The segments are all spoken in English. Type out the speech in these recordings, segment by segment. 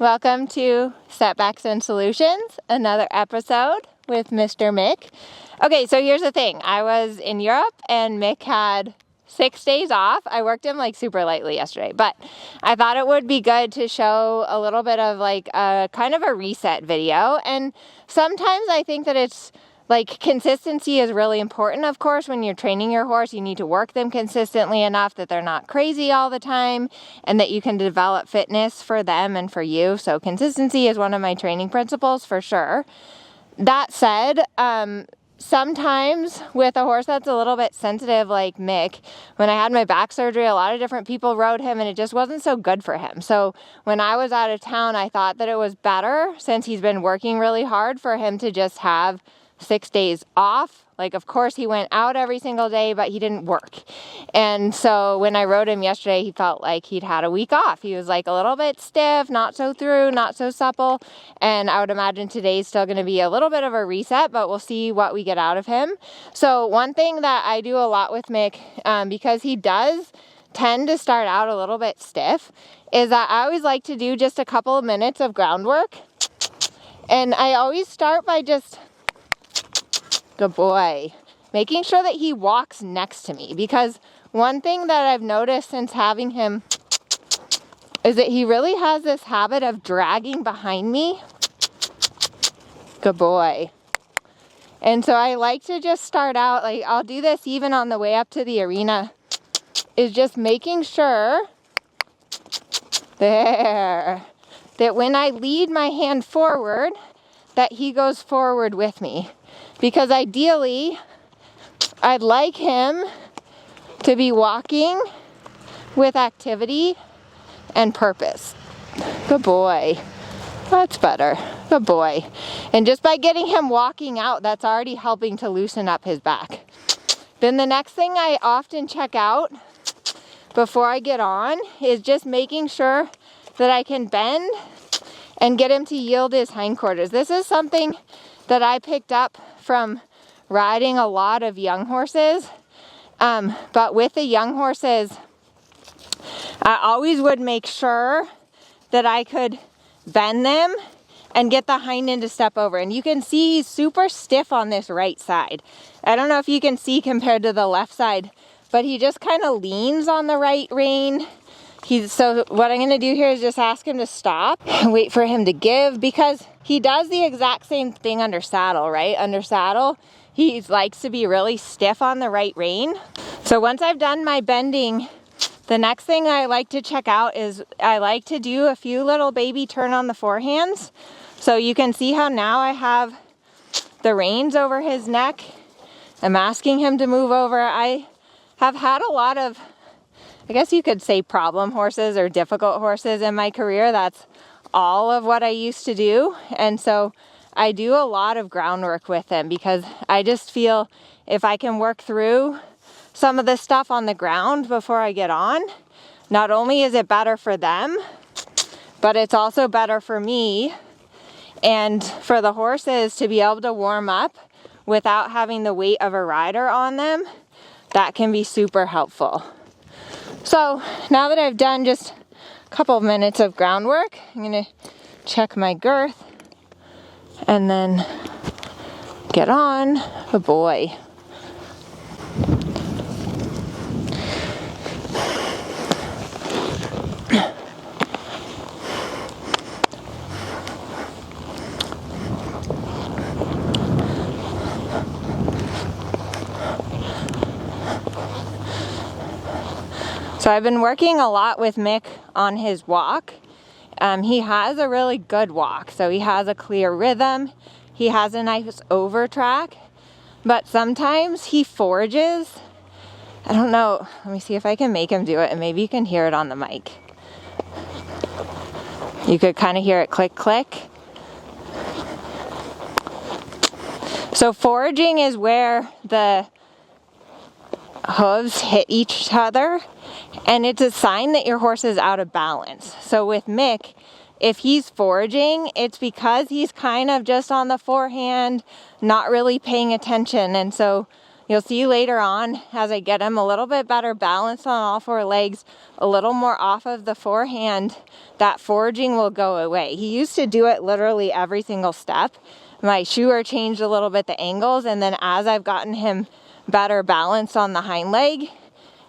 Welcome to Setbacks Solutions, another episode with Mr. Mick. Okay, so here's the thing. I was in Europe and Mick had 6 days off. I worked him like super lightly yesterday, but I thought it would be good to show a little bit of like a kind of a reset video. And sometimes I think that it's like consistency is really important. Of course, when you're training your horse, you need to work them consistently enough that they're not crazy all the time and that you can develop fitness for them and for you. So consistency is one of my training principles for sure. That said, sometimes with a horse that's a little bit sensitive like Mick, when I had my back surgery, a lot of different people rode him and it just wasn't so good for him. So when I was out of town, I thought that it was better, since he's been working really hard, for him to just have 6 days off. Like, of course, he went out every single day, but he didn't work. And so when I rode him yesterday, he felt like he'd had a week off. He was like a little bit stiff, not so through, not so supple. And I would imagine today's still going to be a little bit of a reset, but we'll see what we get out of him. So one thing that I do a lot with Mick, because he does tend to start out a little bit stiff, is that I always like to do just a couple of minutes of groundwork. And I always start by just, good boy, making sure that he walks next to me, because one thing that I've noticed since having him is that he really has this habit of dragging behind me. Good boy. And so I like to just start out, like I'll do this even on the way up to the arena, is just making sure there that when I lead my hand forward, that he goes forward with me. Because ideally, I'd like him to be walking with activity and purpose. Good boy. That's better. Good boy. And just by getting him walking out, that's already helping to loosen up his back. Then the next thing I often check out before I get on is just making sure that I can bend and get him to yield his hindquarters. This is something that I picked up from riding a lot of young horses. But with the young horses, I always would make sure that I could bend them and get the hind end to step over. And you can see he's super stiff on this right side. I don't know if you can see compared to the left side, but he just kind of leans on the right rein. So what I'm going to do here is just ask him to stop and wait for him to give, because he does the exact same thing under saddle, right? Under saddle, he likes to be really stiff on the right rein. So once I've done my bending, the next thing I like to check out is I like to do a few little baby turn on the forehands. So you can see how now I have the reins over his neck. I'm asking him to move over. I have had a lot of, I guess you could say, problem horses or difficult horses in my career. That's all of what I used to do. And so I do a lot of groundwork with them, because I just feel if I can work through some of this stuff on the ground before I get on, not only is it better for them, but it's also better for me and for the horses to be able to warm up without having the weight of a rider on them. That can be super helpful. So now that I've done just a couple of minutes of groundwork, I'm going to check my girth and then get on. Oh boy. So I've been working a lot with Mick on his walk. He has a really good walk. So he has a clear rhythm. He has a nice over track. But sometimes he forages. I don't know. Let me see if I can make him do it, and maybe you can hear it on the mic. You could kind of hear it click, click. So foraging is where the hooves hit each other, and it's a sign that your horse is out of balance. So with Mick, if he's foraging, it's because he's kind of just on the forehand, not really paying attention. And so You'll see later on, as I get him a little bit better balance on all four legs, a little more off of the forehand, that foraging will go away. He used to do it literally every single step. My shoer changed a little bit the angles, and then as I've gotten him better balance on the hind leg,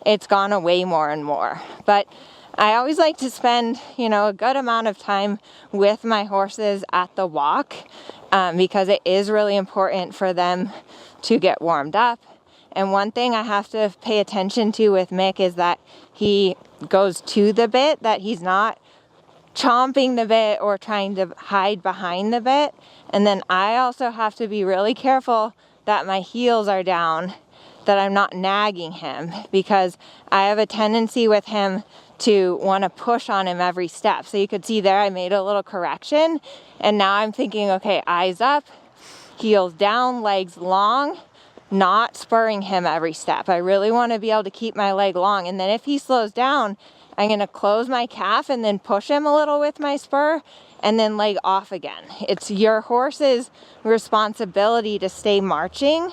it's gone away more and more. But I always like to spend, a good amount of time with my horses at the walk because it is really important for them to get warmed up. And one thing I have to pay attention to with Mick is that he goes to the bit, that he's not chomping the bit or trying to hide behind the bit. And then I also have to be really careful that my heels are down, that I'm not nagging him, because I have a tendency with him to want to push on him every step. So you could see there I made a little correction, and now I'm thinking, okay, eyes up, heels down, legs long, not spurring him every step. I really want to be able to keep my leg long, and then if he slows down, I'm going to close my calf and then push him a little with my spur and then leg off again. It's your horse's responsibility to stay marching.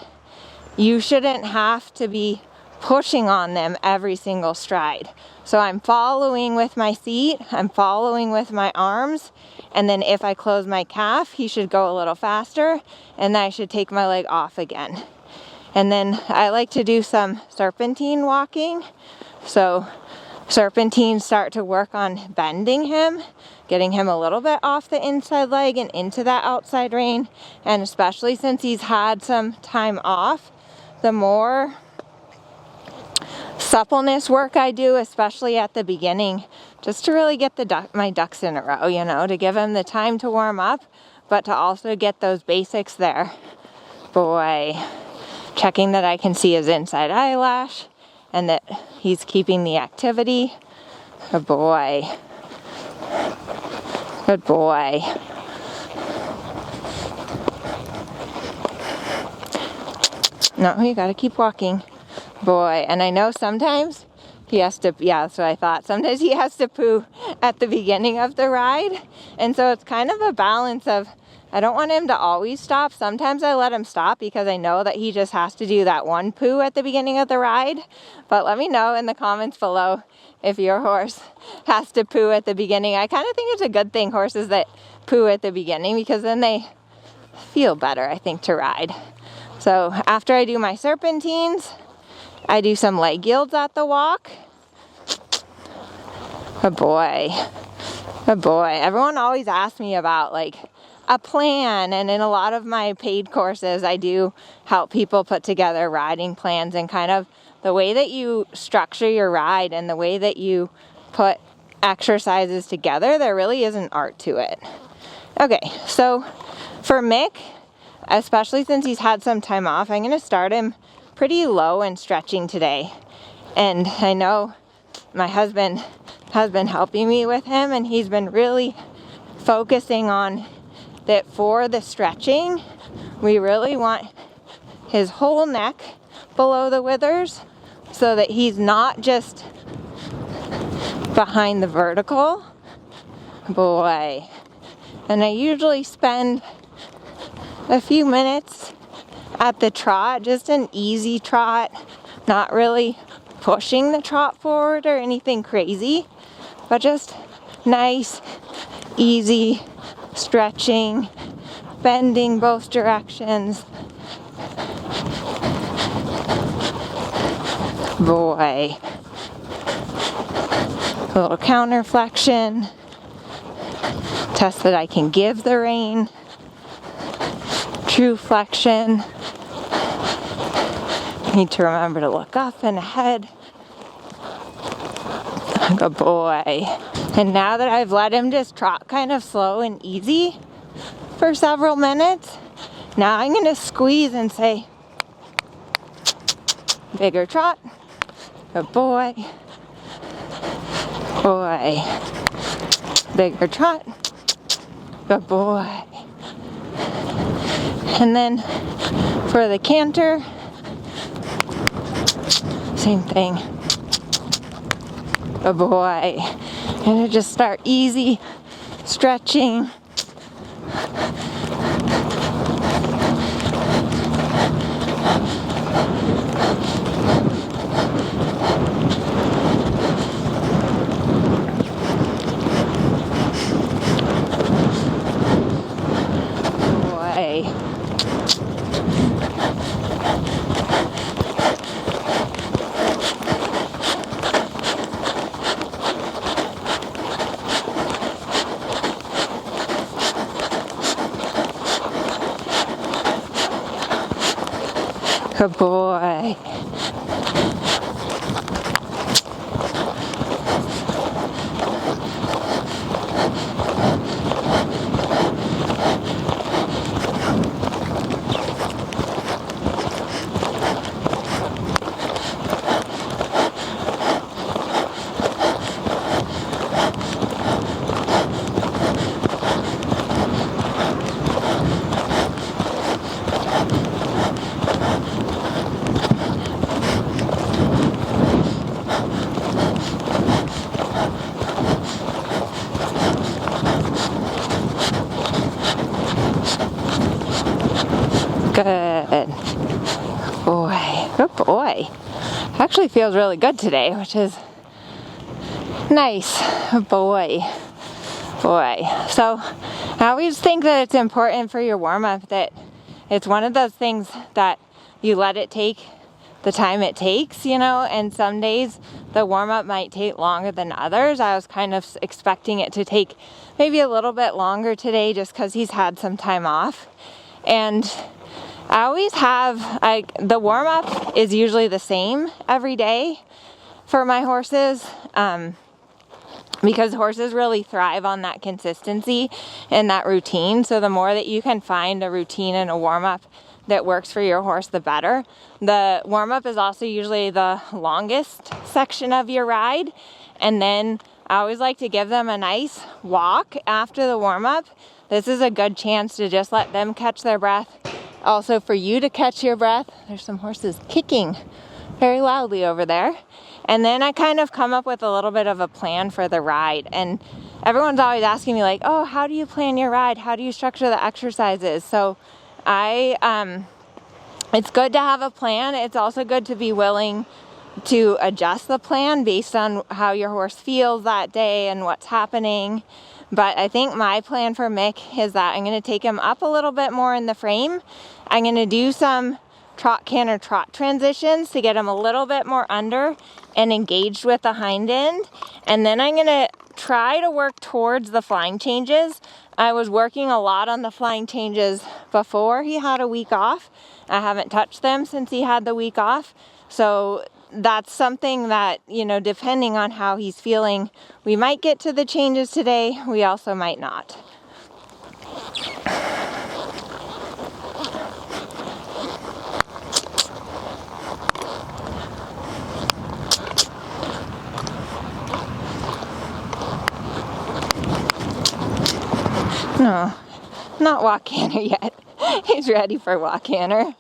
You shouldn't have to be pushing on them every single stride. So I'm following with my seat, I'm following with my arms, and then if I close my calf, he should go a little faster, and then I should take my leg off again. And then I like to do some serpentine walking. So serpentines start to work on bending him, getting him a little bit off the inside leg and into that outside rein. And especially since he's had some time off, the more suppleness work I do, especially at the beginning, just to really get my ducks in a row, to give him the time to warm up, but to also get those basics there. Boy, checking that I can see his inside eyelash and that he's keeping the activity. Good boy. Good boy. No, you gotta keep walking. Boy, and I know sometimes he has to, that's what I thought. Sometimes he has to poo at the beginning of the ride. And so it's kind of a balance of, I don't want him to always stop. Sometimes I let him stop because I know that he just has to do that one poo at the beginning of the ride. But let me know in the comments below if your horse has to poo at the beginning. I kind of think it's a good thing, horses that poo at the beginning, because then they feel better, I think, to ride. So after I do my serpentines, I do some leg yields at the walk. Good boy. Good boy. Everyone always asks me about a plan, and in a lot of my paid courses I do help people put together riding plans, and kind of the way that you structure your ride and the way that you put exercises together, there really is an art to it. Okay, so for Mick, especially since he's had some time off, I'm going to start him pretty low and stretching today. And I know my husband has been helping me with him, and he's been really focusing on that for the stretching. We really want his whole neck below the withers so that he's not just behind the vertical. Boy. And I usually spend a few minutes at the trot, just an easy trot, not really pushing the trot forward or anything crazy, but just nice, easy stretching, bending both directions. Boy. A little counter flexion. Test that I can give the rein. True flexion. Need to remember to look up and ahead. Good boy. And now that I've let him just trot kind of slow and easy for several minutes, now I'm going to squeeze and say, bigger trot. Good boy. Boy. Bigger trot. Good boy. And then for the canter, same thing. Good boy. And just start easy stretching. Good boy. Good boy. Good boy. Actually feels really good today, which is nice. Boy. Boy. So I always think that it's important for your warm-up that it's one of those things that you let it take the time it takes, you know, and some days the warm-up might take longer than others. I was kind of expecting it to take maybe a little bit longer today just because he's had some time off. And I always have, the warm-up is usually the same every day for my horses, because horses really thrive on that consistency and that routine. So the more that you can find a routine and a warm-up that works for your horse, the better. The warm-up is also usually the longest section of your ride, and then I always like to give them a nice walk after the warm-up. This is a good chance to just let them catch their breath. Also for you to catch your breath. There's some horses kicking very loudly over there. And then I kind of come up with a little bit of a plan for the ride. And everyone's always asking me like, oh, how do you plan your ride? How do you structure the exercises? So it's good to have a plan. It's also good to be willing to adjust the plan based on how your horse feels that day and what's happening. But I think my plan for Mick is that I'm going to take him up a little bit more in the frame. I'm going to do some trot-canter trot transitions to get him a little bit more under and engaged with the hind end. And then I'm going to try to work towards the flying changes. I was working a lot on the flying changes before he had a week off. I haven't touched them since he had the week off. So that's something that, you know, depending on how he's feeling, we might get to the changes today. We also might not. No, not walk canter yet. He's ready for walk canter.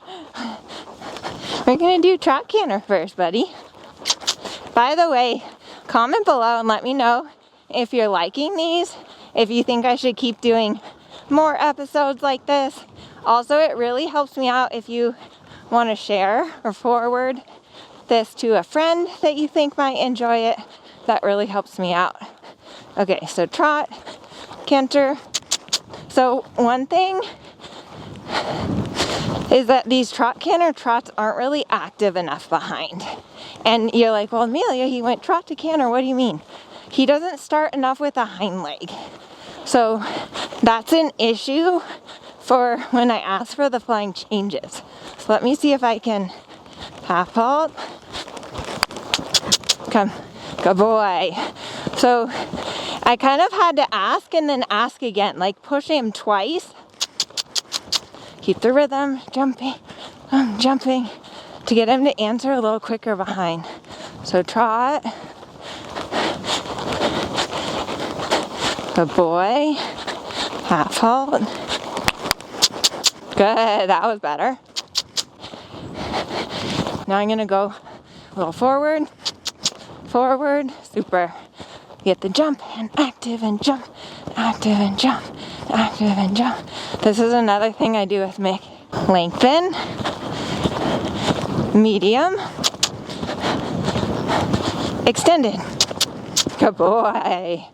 We're gonna do trot canter first, buddy. By the way, comment below and let me know if you're liking these, if you think I should keep doing more episodes like this. Also, it really helps me out if you want to share or forward this to a friend that you think might enjoy it. That really helps me out. Okay, so trot, canter. So one thing is that these trot-canter trots aren't really active enough behind. And you're like, well, Amelia, he went trot to canter. What do you mean? He doesn't start enough with a hind leg. So that's an issue for when I ask for the flying changes. So let me see if I can half halt. Come, good boy. So I kind of had to ask and then ask again, like push him twice. Keep the rhythm, jumping, to get him to answer a little quicker behind. So trot. Good boy. Half halt. Good, that was better. Now I'm gonna go a little forward, super. Get the jump and active and jump, active and jump, active and jump. This is another thing I do with Mick. Lengthen, medium, extended. Good boy.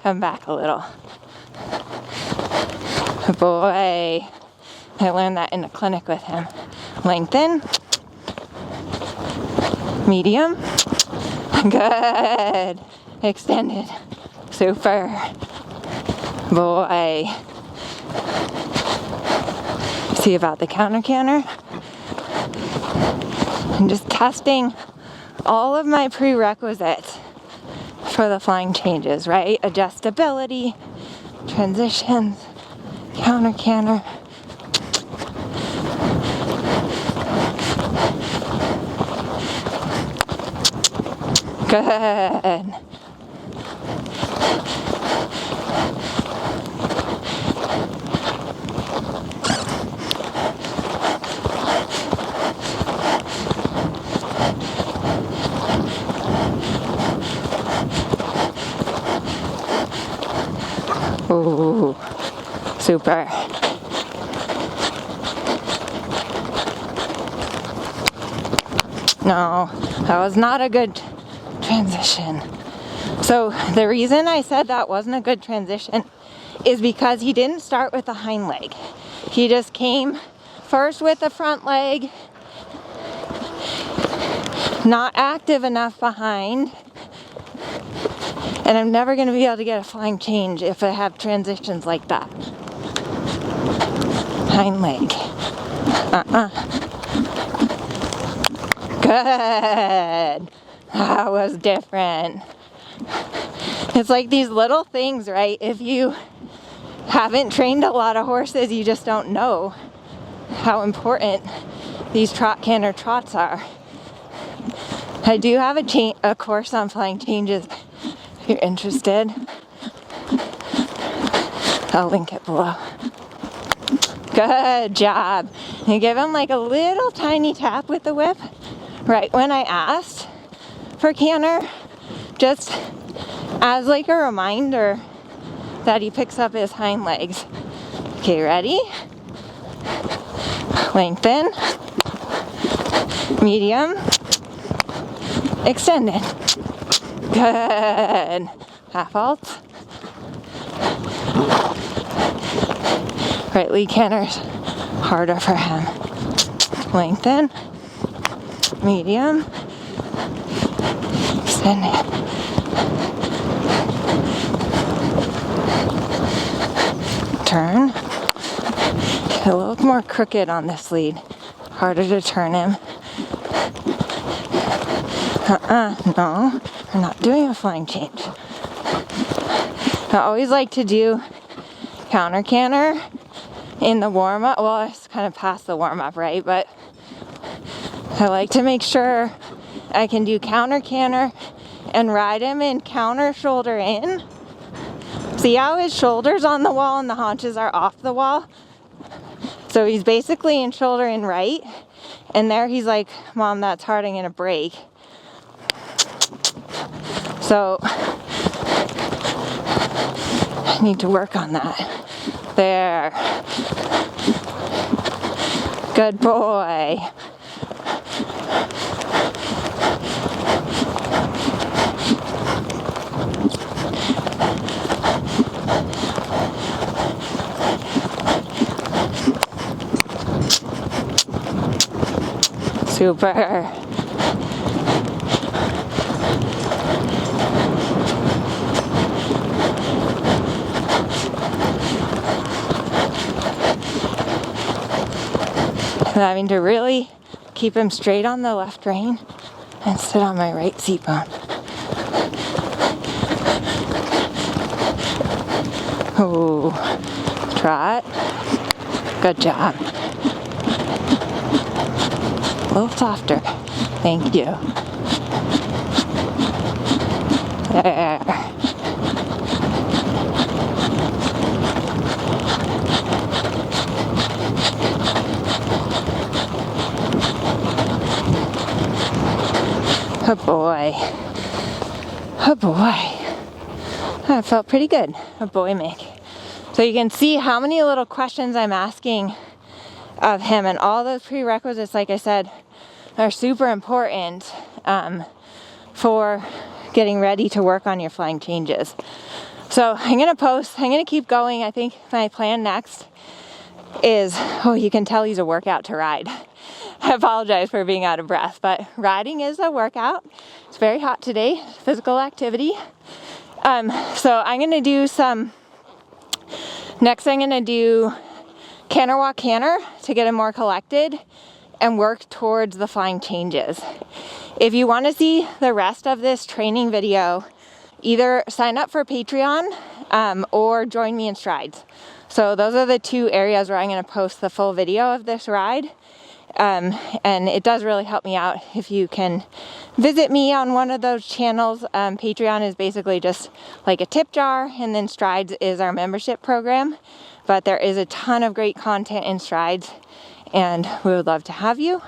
Come back a little. Good boy. I learned that in a clinic with him. Lengthen. Medium. Good. Extended. Super. Boy. See about the counter-canter. I'm just testing all of my prerequisites for the flying changes, right? Adjustability, transitions, counter-canter. Good. Ooh, super. No, that was not a good transition. So the reason I said that wasn't a good transition is because he didn't start with the hind leg. He just came first with the front leg, not active enough behind. And I'm never going to be able to get a flying change if I have transitions like that. Hind leg. Good. That was different. It's like these little things, right? If you haven't trained a lot of horses, you just don't know how important these trot-canter trots are. I do have a course on flying changes. If you're interested, I'll link it below. Good job. You give him like a little tiny tap with the whip right when I asked for canter, just as like a reminder that he picks up his hind legs. Okay, ready? Lengthen. Medium. Extended. Good. Half halt. Right lead canter's harder for him. Lengthen. Medium. Extended. Turn. A little more crooked on this lead. Harder to turn him. No, we're not doing a flying change. I always like to do counter-canter in the warm-up. Well, it's kind of past the warm-up, right? But I like to make sure I can do counter-canter and ride him in counter shoulder in. See how his shoulder's on the wall and the haunches are off the wall? So he's basically in shoulder in right. And there he's like, Mom, that's hard, I'm gonna break. So I need to work on that. There. Good boy. Super. I'm having to really keep him straight on the left rein and sit on my right seat bone. Oh, trot. Good job. A little softer. Thank you. There. Oh boy. Oh boy. That felt pretty good. A boy make. So you can see how many little questions I'm asking of him, and all those prerequisites, like I said, are super important for getting ready to work on your flying changes. So I'm gonna keep going. I think my plan next is, oh, you can tell he's a workout to ride. I apologize for being out of breath, but riding is a workout. It's very hot today, physical activity. So I'm gonna do next I'm gonna do canter walk canter to get him more collected and work towards the flying changes. If you wanna see the rest of this training video, either sign up for Patreon or join me in strides. So those are the two areas where I'm gonna post the full video of this ride. And it does really help me out if you can visit me on one of those channels. Patreon is basically just like a tip jar, and then Strides is our membership program. But there is a ton of great content in Strides, and we would love to have you.